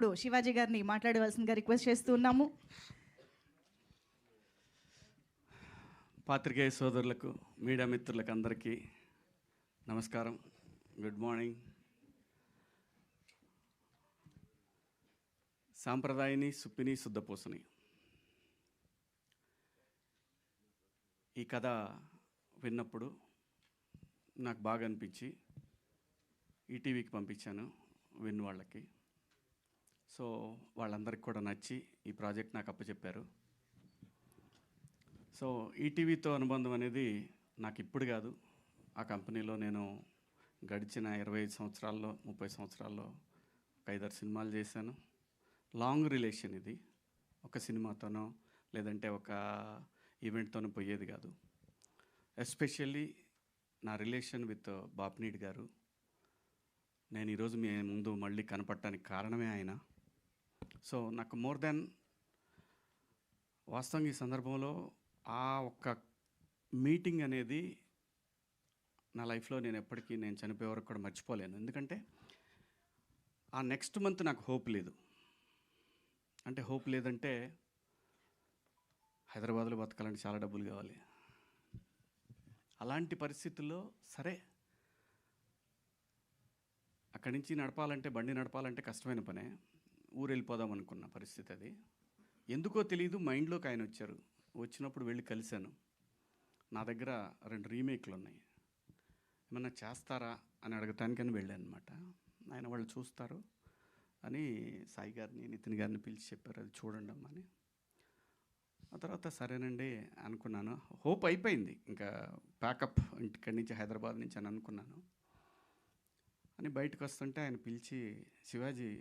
ఇప్పుడు శివాజీ గారిని మాట్లాడవలసిందిగా రిక్వెస్ట్ చేస్తూ ఉన్నాము. పాత్రికేయ సోదరులకు, మీడియా మిత్రులకు అందరికీ నమస్కారం. Good morning. సాంప్రదాయని సుప్పిని శుద్ధపూసని ఈ కథ విన్నప్పుడు నాకు బాగా అనిపించి ఈటీవీకి పంపించాను విన్ వాళ్ళకి. సో వాళ్ళందరికీ కూడా నచ్చి ఈ ప్రాజెక్ట్ నాకు అప్పచెప్పారు. సో ఈటీవీతో అనుబంధం అనేది నాకు ఇప్పుడు కాదు, ఆ కంపెనీలో నేను గడిచిన 25 సంవత్సరాల్లో 30 సంవత్సరాల్లో ఒక 5-6 సినిమాలు చేశాను. లాంగ్ రిలేషన్ ఇది, ఒక సినిమాతోనో లేదంటే ఒక ఈవెంట్తోనో పోయేది కాదు. ఎస్పెషల్లీ నా రిలేషన్ విత్ బాపినీడి గారు. నేను ఈరోజు మీ ముందు మళ్ళీ కనపడటానికి కారణమే ఆయన. సో నాకు మోర్ దెన్ వాస్తవంగా ఈ సందర్భంలో ఆ ఒక్క మీటింగ్ అనేది నా లైఫ్లో నేను ఎప్పటికీ నేను చనిపోయే వరకు కూడా మర్చిపోలేను. ఎందుకంటే ఆ నెక్స్ట్ మంత్ నాకు హోప్ లేదు. అంటే హోప్ లేదంటే హైదరాబాద్లో బతకాలంటే చాలా డబ్బులు కావాలి. అలాంటి పరిస్థితుల్లో సరే అక్కడి నుంచి నడపాలంటే, బండి నడపాలంటే కష్టమైన పనే. ఊరు వెళ్ళిపోదాం అనుకున్న పరిస్థితి అది. ఎందుకో తెలియదు, మైండ్లోకి ఆయన వచ్చారు. వచ్చినప్పుడు వెళ్ళి కలిశాను. నా దగ్గర 2 రీమేక్లు ఉన్నాయి, ఏమన్నా చేస్తారా అని అడగటానికని వెళ్ళాను అనమాట. ఆయన వాళ్ళు చూస్తారు అని సాయి గారిని, నితిన్ గారిని పిలిచి చెప్పారు, అది చూడండి అమ్మా అని. ఆ తర్వాత సరేనండి అనుకున్నాను. హోప్ అయిపోయింది, ఇంకా ప్యాకప్ ఇంటిక్కడి నుంచి హైదరాబాద్ నుంచి అని అనుకున్నాను. అని బయటకు వస్తుంటే ఆయన పిలిచి, శివాజీ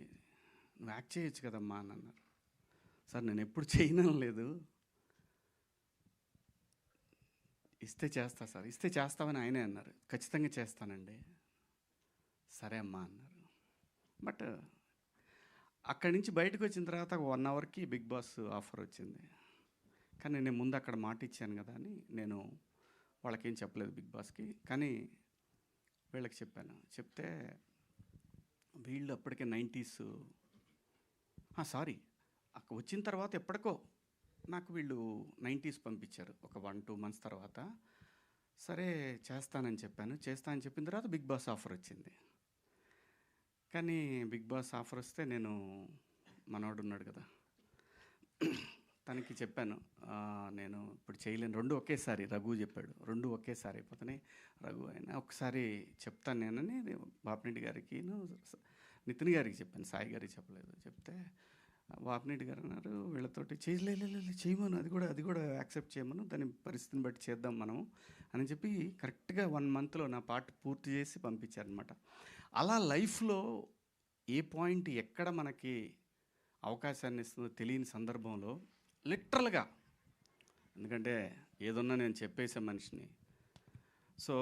నువ్వు యాక్ట్ చేయొచ్చు కదమ్మా అని అన్నారు. సార్ నేను ఎప్పుడు చేయడం లేదు, ఇస్తే చేస్తా సార్. ఇస్తే చేస్తామని ఆయనే అన్నారు. ఖచ్చితంగా చేస్తానండి. సరే అమ్మా అన్నారు. బట్ అక్కడి నుంచి బయటకు వచ్చిన తర్వాత 1 అవర్కి బిగ్ బాస్ ఆఫర్ వచ్చింది. కానీ నేను ముందు అక్కడ మాట ఇచ్చాను కదా అని నేను వాళ్ళకేం చెప్పలేదు బిగ్ బాస్కి. కానీ వీళ్ళకి చెప్పాను. చెప్తే వీళ్ళు అప్పటికే 90s సారీ అక్కడ వచ్చిన తర్వాత ఎప్పటికో నాకు వీళ్ళు 90s పంపించారు ఒక 1-2 మంత్స్ తర్వాత. సరే చేస్తానని చెప్పాను. చేస్తానని చెప్పిన తర్వాత బిగ్ బాస్ ఆఫర్ వచ్చింది. కానీ బిగ్ బాస్ ఆఫర్ వస్తే నేను, మనోడు ఉన్నాడు కదా, తనకి చెప్పాను నేను ఇప్పుడు చేయలేను, 2 ఒకేసారి. రఘు చెప్పాడు 2 ఒకేసారి అయిపోతున్నాయి. రఘు అయినా ఒకసారి చెప్తాను నేనని బాపినీడి గారికి, నితిన్ గారికి చెప్పాను, సాయి గారికి చెప్పలేదు. చెప్తే బాపినీడి గారు అన్నారు వీళ్ళతోటి చేయమను, అది కూడా యాక్సెప్ట్ చేయమను, దాని పరిస్థితిని బట్టి చేద్దాం మనం అని చెప్పి కరెక్ట్గా 1 మంత్లో నా పార్ట్ పూర్తి చేసి పంపించారనమాట. అలా లైఫ్లో ఏ పాయింట్ ఎక్కడ మనకి అవకాశాన్ని ఇస్తుందో తెలియని సందర్భంలో లిటరల్గా, ఎందుకంటే ఏదన్నా నేను చెప్పేసే మనిషిని. సో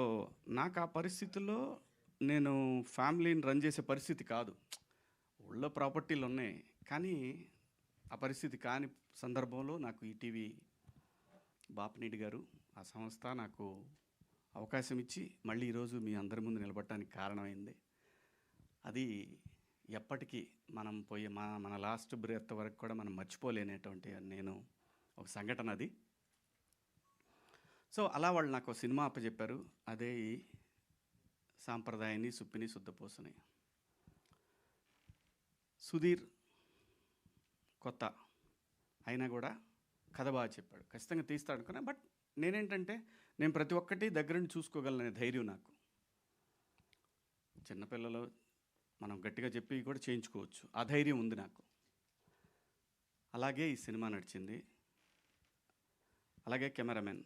నాకు ఆ పరిస్థితుల్లో నేను ఫ్యామిలీని రన్ చేసే పరిస్థితి కాదు. ఊళ్ళో ప్రాపర్టీలు ఉన్నాయి, కానీ ఆ పరిస్థితి కాని సందర్భంలో నాకు ఈటీవీ బాపినీడి గారు, ఆ సంస్థ నాకు అవకాశం ఇచ్చి మళ్ళీ ఈరోజు మీ అందరి ముందు నిలబడటానికి కారణమైంది. అది ఎప్పటికీ మనం పోయే మన లాస్ట్ బ్రెత్ వరకు కూడా మనం మర్చిపోలేనటువంటి నేను ఒక సంఘటన అది. సో అలా వాళ్ళు నాకు సినిమా అప్పచెప్పారు. అదే ఈ సాంప్రదాయాన్ని సుప్పిని శుద్ధపూసని. సుధీర్ కొత్త అయినా కూడా కథ బాగా చెప్పాడు, ఖచ్చితంగా తీస్తాడు అనుకున్నా. బట్ నేనేంటంటే నేను ప్రతి ఒక్కటి దగ్గరుండి చూసుకోగలనే ధైర్యం నాకు. చిన్నపిల్లలు మనం గట్టిగా చెప్పి కూడా చేయించుకోవచ్చు, ఆ ధైర్యం ఉంది నాకు. అలాగే ఈ సినిమా నడిచింది. అలాగే కెమెరామెన్,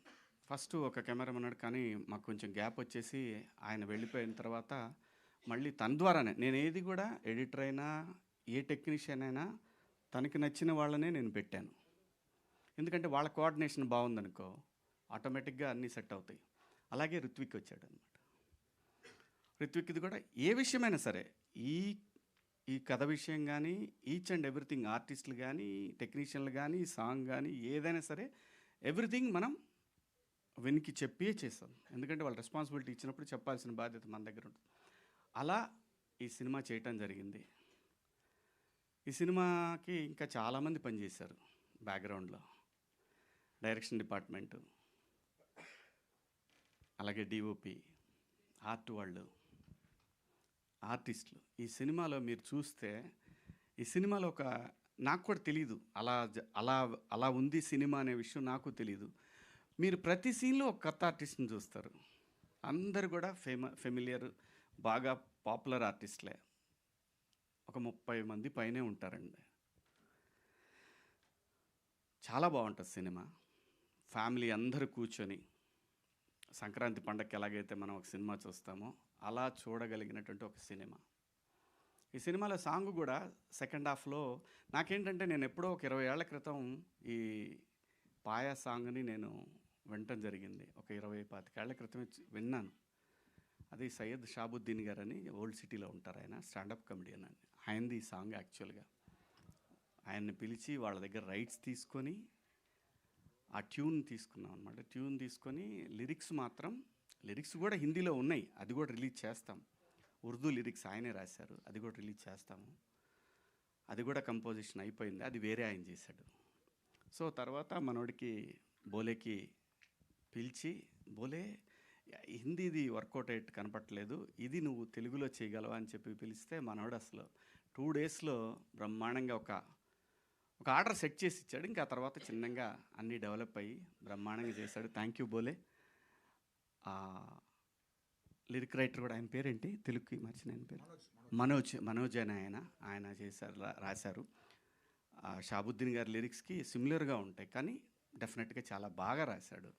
ఫస్ట్ ఒక కెమెరామెన్ ఉన్నాడు, కానీ మాకు కొంచెం గ్యాప్ వచ్చేసి ఆయన వెళ్ళిపోయిన తర్వాత మళ్ళీ తన ద్వారానే నేను ఏది కూడా, ఎడిటర్ అయినా ఏ టెక్నీషియన్ అయినా తనకి నచ్చిన వాళ్ళనే నేను పెట్టాను. ఎందుకంటే వాళ్ళ కోఆర్డినేషన్ బాగుందనుకో ఆటోమేటిక్గా అన్నీ సెట్ అవుతాయి. అలాగే రిత్విక్ వచ్చాడు అనమాట. రిత్విక్ది కూడా ఏ విషయమైనా సరే, ఈ కథ విషయం కానీ, ఈచ్ అండ్ ఎవ్రీథింగ్, ఆర్టిస్టులు కానీ, టెక్నీషియన్లు కానీ, సాంగ్ కానీ, ఏదైనా సరే ఎవ్రీథింగ్ మనం వెనికి చెప్పే చేస్తాం. ఎందుకంటే వాళ్ళు రెస్పాన్సిబిలిటీ ఇచ్చినప్పుడు చెప్పాల్సిన బాధ్యత మన దగ్గర ఉంటుంది. అలా ఈ సినిమా చేయటం జరిగింది. ఈ సినిమాకి ఇంకా చాలామంది పనిచేశారు బ్యాక్గ్రౌండ్లో. డైరెక్షన్ డిపార్ట్మెంటు, అలాగే డిఓపి, ఆర్ట్ వాళ్ళు, ఆర్టిస్టులు. ఈ సినిమాలో మీరు చూస్తే ఈ సినిమాలో నాకు కూడా తెలీదు అలా అలా ఉంది సినిమా అనే విషయం నాకు తెలీదు. మీరు ప్రతి సీన్లో ఒక కొత్త ఆర్టిస్ట్ని చూస్తారు. అందరు కూడా ఫెమిలియర్, బాగా పాపులర్ ఆర్టిస్టులే. ఒక 30 మంది పైనే ఉంటారండి. చాలా బాగుంటుంది సినిమా. ఫ్యామిలీ అందరూ కూర్చొని సంక్రాంతి పండగకి ఎలాగైతే మనం ఒక సినిమా చూస్తామో అలా చూడగలిగినటువంటి ఒక సినిమా. ఈ సినిమాలో సాంగ్ కూడా సెకండ్ హాఫ్లో నాకేంటంటే, నేను ఎప్పుడో ఒక 20 ఏళ్ల క్రితం ఈ పాయా సాంగ్ని నేను వినటం జరిగింది. ఒక 20-25 ఏళ్ల క్రితమే విన్నాను. అది సయ్యద్ షాబుద్దీన్ గారు అని ఓల్డ్ సిటీలో ఉంటారు. ఆయన స్టాండప్ కమెడియన్ అని. ఆయనది ఈ సాంగ్ యాక్చువల్గా. ఆయన్ని పిలిచి వాళ్ళ దగ్గర రైట్స్ తీసుకొని ఆ ట్యూన్ తీసుకున్నాం అనమాట. ట్యూన్ తీసుకొని లిరిక్స్ కూడా హిందీలో ఉన్నాయి. అది కూడా రిలీజ్ చేస్తాం. ఉర్దూ లిరిక్స్ ఆయనే రాశారు. అది కూడా రిలీజ్ చేస్తాము. అది కూడా కంపోజిషన్ అయిపోయింది. అది వేరే ఆయన చేశాడు. సో తర్వాత మనోడికి బోలేకి పిలిచి, బోలే హిందీది వర్కౌట్ అయ్యేట్టు కనపట్లేదు, ఇది నువ్వు తెలుగులో చేయగలవా అని చెప్పి పిలిస్తే మనోడు అసలు 2 డేస్లో బ్రహ్మాండంగా ఒక ఆర్డర్ సెట్ చేసి ఇచ్చాడు. ఇంకా తర్వాత చిన్నగా అన్నీ డెవలప్ అయ్యి బ్రహ్మాండంగా చేశాడు. థ్యాంక్ యూ బోలే. లిరిక్ రైటర్ కూడా, ఆయన పేరేంటి తెలుగుకి మర్చిన ఆయన పేరు, మనోజ్ అని ఆయన చేశారు, రాశారు. షాబుద్దీన్ గారి లిరిక్స్కి సిమిలర్గా ఉంటాయి, కానీ డెఫినెట్గా చాలా బాగా రాశాడు.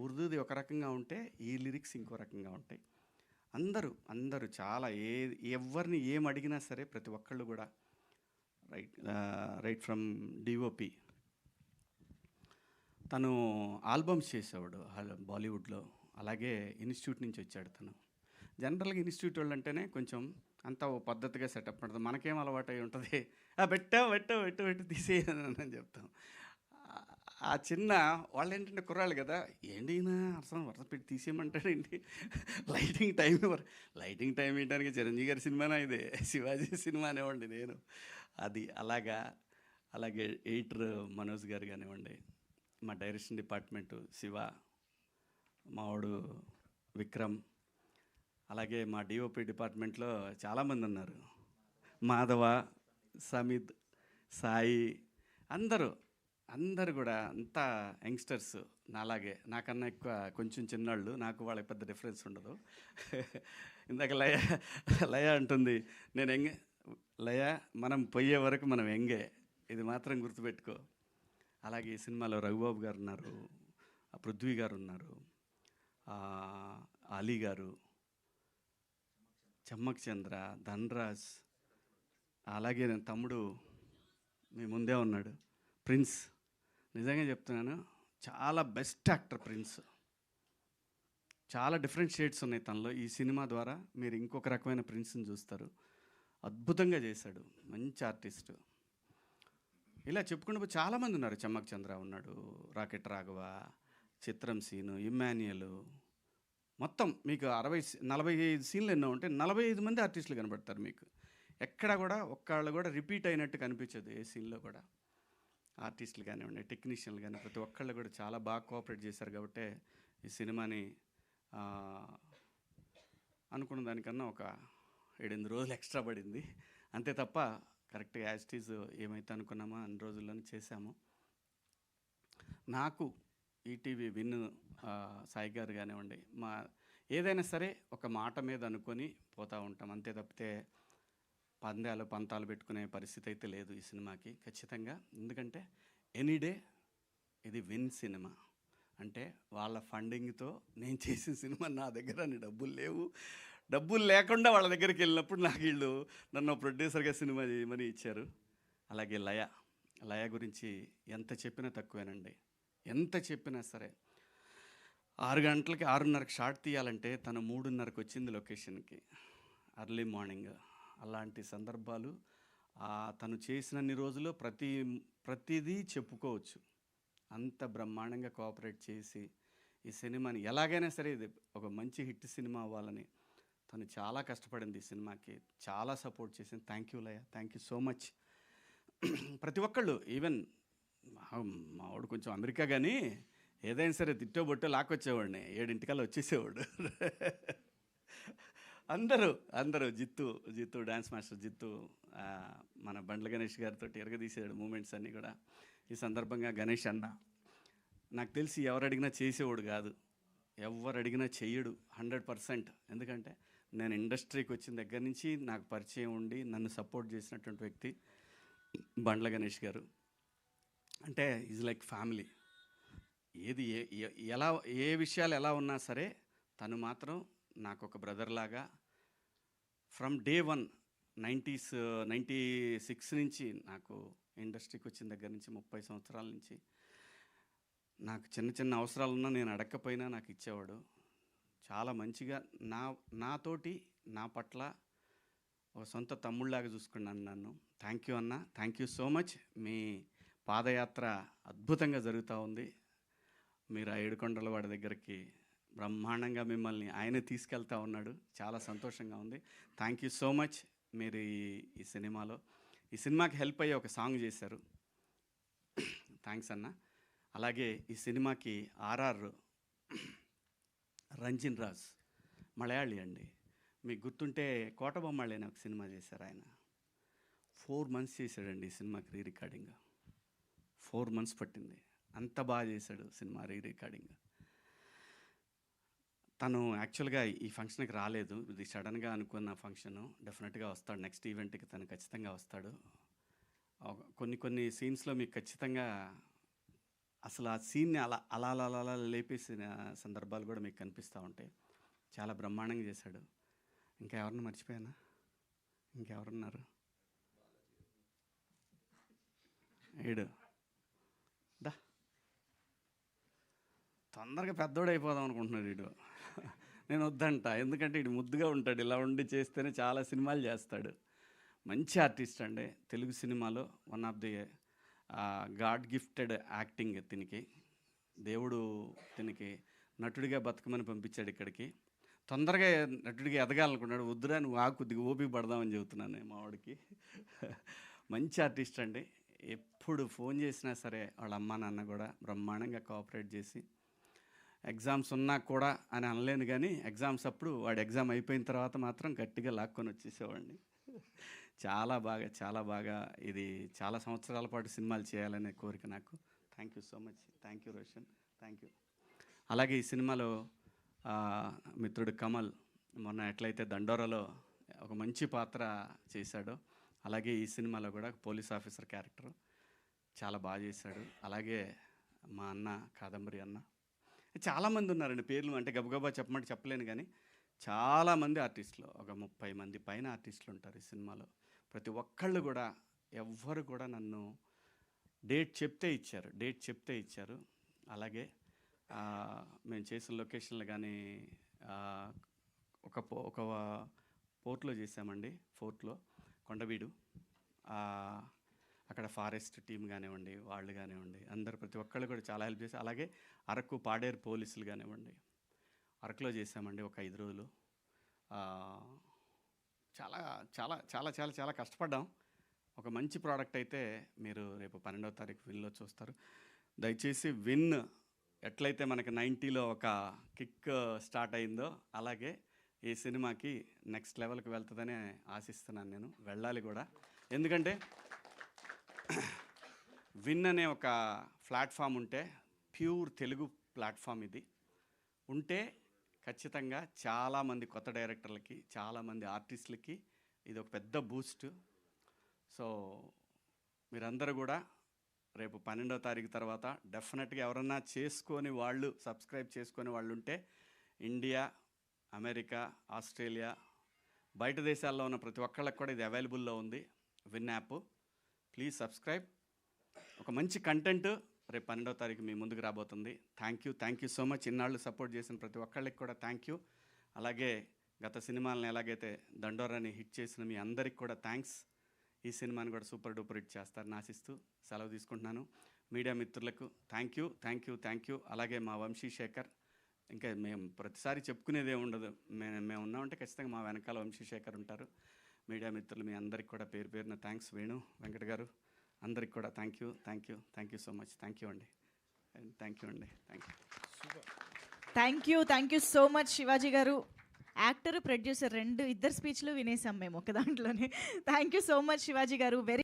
ఉర్దూది ఒక రకంగా ఉంటే ఈ లిరిక్స్ ఇంకో రకంగా ఉంటాయి. అందరూ చాలా ఎవరిని ఏం అడిగినా సరే ప్రతి ఒక్కళ్ళు కూడా రైట్ ఫ్రమ్ డిఓపి. తను ఆల్బమ్స్ చేసేవాడు బాలీవుడ్లో. అలాగే ఇన్స్టిట్యూట్ నుంచి వచ్చాడు తను. జనరల్గా ఇన్స్టిట్యూట్ వాళ్ళు అంటేనే కొంచెం అంతా ఓ పద్ధతిగా సెటప్ పడుతుంది. మనకేం అలవాటు అయి ఉంటుంది, పెట్టు తీసేయని చెప్తాం. ఆ చిన్న వాళ్ళు ఏంటంటే కుర్రాళ్ళు కదా, ఏంటి వరుస పెట్టి తీసేయమంటాడు ఏంటి, లైటింగ్ టైం ఏంటానికి చిరంజీవి గారి సినిమానా ఇదే, శివాజీ సినిమా అనేవ్వండి నేను. అది అలాగే ఎడిటర్ మనోజ్ గారు కానివ్వండి, మా డైరెక్షన్ డిపార్ట్మెంటు శివ, మావాడు విక్రమ్, అలాగే మా డిఓపి డిపార్ట్మెంట్లో చాలామంది ఉన్నారు. మాధవ, సమిత్, సాయి, అందరూ కూడా అంతా యంగ్స్టర్స్. నాకన్నా ఎక్కువ కొంచెం చిన్నాళ్ళు. నాకు వాళ్ళకి పెద్ద డిఫరెన్స్ ఉండదు. ఇందాక లయ అంటుంది, నేను లయ మనం పోయే వరకు మనం ఎంగే, ఇది మాత్రం గుర్తుపెట్టుకో. అలాగే ఈ సినిమాలో రఘుబాబు గారు ఉన్నారు, పృథ్వీ గారు ఉన్నారు, అలీ గారు, చమ్మక్ చంద్ర, ధన్రాజ్, అలాగే నేను తమ్ముడు మీ ముందే ఉన్నాడు ప్రిన్స్. నిజంగా చెప్తున్నాను, చాలా బెస్ట్ యాక్టర్ ప్రిన్స్. చాలా డిఫరెంట్ షేడ్స్ ఉన్నాయి తనలో. ఈ సినిమా ద్వారా మీరు ఇంకొక రకమైన ప్రిన్స్ని చూస్తారు. అద్భుతంగా చేశాడు, మంచి ఆర్టిస్టు. ఇలా చెప్పుకుంటూ చాలామంది ఉన్నారు. చమ్మక్ చంద్ర ఉన్నాడు, రాకెట్ రాఘవ, చిత్రం సీను, ఇమ్మాన్యుయల్, మొత్తం మీకు 45 సీన్లు ఎన్నో ఉంటే 45 మంది ఆర్టిస్టులు కనబడతారు మీకు. ఎక్కడ కూడా ఒక్కళ్ళు కూడా రిపీట్ అయినట్టు కనిపించదు ఏ సీన్లో కూడా. ఆర్టిస్టులు కానివ్వండి, టెక్నీషియన్లు కానీ ప్రతి ఒక్కళ్ళు కూడా చాలా బాగా కోఆపరేట్ చేశారు. కాబట్టి ఈ సినిమాని అనుకున్న దానికన్నా ఒక 7-8 రోజులు ఎక్స్ట్రా పడింది అంతే తప్ప, కరెక్ట్గా యాజ్ ఇట్ ఈజ్ ఏమైతే అనుకున్నామో అన్ని రోజుల్లోనే చేశాము. నాకు ఈటీవీ విన్ సాయి గారు కానివ్వండి, ఏదైనా సరే ఒక మాట మీద అనుకొని పోతూ ఉంటాం అంతే తప్పితే పంతాలు పెట్టుకునే పరిస్థితి అయితే లేదు ఈ సినిమాకి ఖచ్చితంగా. ఎందుకంటే ఎనీడే ఇది విన్ సినిమా అంటే వాళ్ళ ఫండింగ్తో నేను చేసిన సినిమా. నా దగ్గర డబ్బులు లేకుండా వాళ్ళ దగ్గరికి వెళ్ళినప్పుడు నాకు వీళ్ళు నన్ను ప్రొడ్యూసర్గా సినిమా చేయమని ఇచ్చారు. అలాగే లయ గురించి ఎంత చెప్పినా తక్కువేనండి. ఎంత చెప్పినా సరే 6 గంటలకి 6:30కి షార్ట్ తీయాలంటే తను 3:30కి వచ్చింది లొకేషన్కి, అర్లీ మార్నింగ్. అలాంటి సందర్భాలు తను చేసినన్ని రోజులు ప్రతిదీ చెప్పుకోవచ్చు. అంత బ్రహ్మాండంగా కోఆపరేట్ చేసి ఈ సినిమాని ఎలాగైనా సరే ఇది ఒక మంచి హిట్ సినిమా అవ్వాలని తను చాలా కష్టపడింది ఈ సినిమాకి, చాలా సపోర్ట్ చేసింది. Thank you Laya, thank you so much. ప్రతి ఒక్కళ్ళు ఈవెన్ మావాడు కొంచెం అమెరికా కానీ ఏదైనా సరే తిట్టో బొట్టో లాక్కొచ్చేవాడిని, 7 వచ్చేసేవాడు. అందరూ జిత్తు డ్యాన్స్ మాస్టర్ జిత్తు, మన బండ్ల గణేష్ గారితో ఎరగదీసాడు మూమెంట్స్ అన్నీ కూడా. ఈ సందర్భంగా గణేష్ అన్న నాకు తెలిసి ఎవరు అడిగినా చేసేవాడు కాదు, ఎవరు అడిగినా చెయ్యడు 100%. ఎందుకంటే నేను ఇండస్ట్రీకి వచ్చిన దగ్గర నుంచి నాకు పరిచయం ఉండి నన్ను సపోర్ట్ చేసినటువంటి వ్యక్తి బండ్ల గణేష్ గారు. అంటే ఈజ్ లైక్ ఫ్యామిలీ. ఏది ఎలా ఏ విషయాలు ఎలా ఉన్నా సరే తను మాత్రం నాకు ఒక బ్రదర్ లాగా ఫ్రమ్ డే 1 96 నుంచి నాకు ఇండస్ట్రీకి వచ్చిన దగ్గర నుంచి 30 సంవత్సరాల నుంచి నాకు చిన్న అవసరాలున్నా నేను అడగకపోయినా నాకు ఇచ్చేవాడు. చాలా మంచిగా నాతోటి నా పట్ల ఒక సొంత తమ్ముళ్ళలాగా చూసుకున్నాను నన్ను. థ్యాంక్ యూ అన్న, థ్యాంక్ యూ సో మచ్. మీ పాదయాత్ర అద్భుతంగా జరుగుతూ ఉంది. మీరు ఆ ఏడుకొండల వాడి దగ్గరికి బ్రహ్మాండంగా మిమ్మల్ని ఆయనే తీసుకెళ్తా ఉన్నాడు. చాలా సంతోషంగా ఉంది. Thank you so much. మీరు ఈ సినిమాకి హెల్ప్ అయ్యే ఒక సాంగ్ చేశారు. థ్యాంక్స్ అన్న. అలాగే ఈ సినిమాకి ఆర్ఆర్ రంజిన్ రాజ్ మలయాళీ అండి. మీకు గుర్తుంటే కోటబొమ్మాళి అనే ఒక సినిమా చేశారు ఆయన. 4 months చేశాడండి ఈ సినిమాకి రీ రికార్డింగ్. 4 months పట్టింది. అంత బాగా చేశాడు సినిమా రీ రికార్డింగ్. తను యాక్చువల్గా ఈ ఫంక్షన్కి రాలేదు, ఇది సడన్గా అనుకున్న ఫంక్షను. డెఫినెట్గా వస్తాడు, నెక్స్ట్ ఈవెంట్కి తను ఖచ్చితంగా వస్తాడు. కొన్ని సీన్స్లో మీకు ఖచ్చితంగా అసలు ఆ సీన్ని అలా లేపేసిన సందర్భాలు కూడా మీకు కనిపిస్తూ ఉంటాయి. చాలా బ్రహ్మాండంగా చేశాడు. ఇంకా ఎవరన్నా మర్చిపోయానా? ఇంకెవరున్నారు? ఏడు దా తొందరగా పెద్దోడు అయిపోదాం అనుకుంటున్నాడు వీడు. నేను వద్దంట, ఎందుకంటే వీడు ముద్దుగా ఉంటాడు, ఇలా ఉండి చేస్తేనే చాలా సినిమాలు చేస్తాడు. మంచి ఆర్టిస్ట్ అండి. తెలుగు సినిమాలో one of the God gifted acting. దేవుడు తినికి నటుడిగా బతకమని పంపించాడు ఇక్కడికి. తొందరగా నటుడిగా ఎదగాలనుకున్నాడు. వద్దురా నువ్వు కొద్దిగా ఓపిక పడదామని చెబుతున్నాను మా వాడికి. మంచి ఆర్టిస్ట్ అండి. ఎప్పుడు ఫోన్ చేసినా సరే వాళ్ళ అమ్మ నాన్న కూడా బ్రహ్మాండంగా కోఆపరేట్ చేసి, ఎగ్జామ్స్ ఉన్నా కూడా అని అనలేను కానీ ఎగ్జామ్స్ అప్పుడు వాడు ఎగ్జామ్ అయిపోయిన తర్వాత మాత్రం గట్టిగా లాక్కొని వచ్చేసేవాడిని. చాలా బాగా ఇది చాలా సంవత్సరాల పాటు సినిమాలు చేయాలనే కోరిక నాకు. Thank you so much. Thank you Roshan, thank you. అలాగే ఈ సినిమాలో మిత్రుడు కమల్ మొన్న ఎట్లయితే దండోరాలో ఒక మంచి పాత్ర చేశాడో, అలాగే ఈ సినిమాలో కూడా పోలీస్ ఆఫీసర్ క్యారెక్టర్ చాలా బాగా చేశాడు. అలాగే మా అన్న కాదంబరి అన్న, చాలామంది ఉన్నారండి. పేర్లు అంటే గబగబా చెప్పమంటే చెప్పలేను కానీ చాలామంది ఆర్టిస్టులు, ఒక 30 మంది పైన ఆర్టిస్టులు ఉంటారు ఈ సినిమాలో. ప్రతి ఒక్కళ్ళు కూడా ఎవ్వరు కూడా నన్ను డేట్ చెప్తే ఇచ్చారు. అలాగే మేము చేసిన లొకేషన్లు కానీ ఒక పోర్ట్లో చేసామండి. ఫోర్ట్లో కొండవీడు, అక్కడ ఫారెస్ట్ టీం కానివ్వండి, వాళ్ళు కానివ్వండి, అందరు ప్రతి ఒక్కళ్ళు కూడా చాలా హెల్ప్ చేశారు. అలాగే అరకు పాడేరు పోలీసులు కానివ్వండి, అరకులో చేసామండి ఒక 5 రోజులు. చాలా చాలా చాలా చాలా చాలా కష్టపడ్డాం. ఒక మంచి ప్రోడక్ట్ అయితే మీరు రేపు 12వ తారీఖు విన్లో చూస్తారు. దయచేసి విన్ ఎట్లయితే మనకి 90లో ఒక కిక్ స్టార్ట్ అయిందో అలాగే ఈ సినిమాకి నెక్స్ట్ లెవెల్కి వెళ్తుందని ఆశిస్తున్నాను. నేను వెళ్ళాలి కూడా, ఎందుకంటే విన్ అనే ఒక ప్లాట్ఫామ్ ఉంటే, ప్యూర్ తెలుగు ప్లాట్ఫామ్ ఇది ఉంటే ఖచ్చితంగా చాలామంది కొత్త డైరెక్టర్లకి, చాలామంది ఆర్టిస్టులకి ఇది ఒక పెద్ద బూస్ట్. సో మీరందరూ కూడా రేపు 12వ తారీఖు తర్వాత డెఫినెట్గా ఎవరన్నా సబ్స్క్రైబ్ చేసుకొని వాళ్ళు ఉంటే, ఇండియా, అమెరికా, ఆస్ట్రేలియా, బయట దేశాల్లో ఉన్న ప్రతి ఒక్కళ్ళకి కూడా ఇది అవైలబుల్లో ఉంది విన్ యాప్. Please subscribe. ఒక మంచి కంటెంట్ రేపు 12వ తారీఖు మీ ముందుకు రాబోతుంది. Thank you so much. ఇన్నాళ్ళు సపోర్ట్ చేసిన ప్రతి ఒక్కళ్ళకి కూడా థ్యాంక్ యూ. అలాగే గత సినిమాలను ఎలాగైతే దండోరాని హిట్ చేసిన మీ అందరికి కూడా థ్యాంక్స్. ఈ సినిమాని కూడా సూపర్ డూపర్ హిట్ చేస్తారని ఆశిస్తూ సెలవు తీసుకుంటున్నాను. మీడియా మిత్రులకు థ్యాంక్ యూ. అలాగే మా వంశీ శేఖర్ ఇంకా మేము ప్రతిసారి చెప్పుకునేదే ఉండదు. మేము ఉన్నామంటే ఖచ్చితంగా మా వెనకాల వంశీశేఖర్ ఉంటారు. మీడియా మిత్రులు మీ అందరికి కూడా పేరు పేరున థ్యాంక్స్. వేణు వెంకట గారు అందరికి కూడా thank you so much. Thank you అండి. Thank you so much Shivaji గారు. యాక్టర్, ప్రొడ్యూసర్ ఇద్దరు స్పీచ్లు వినేసాం మేము ఒక దాంట్లోనే. Thank you so much Shivaji గారు. వెరీ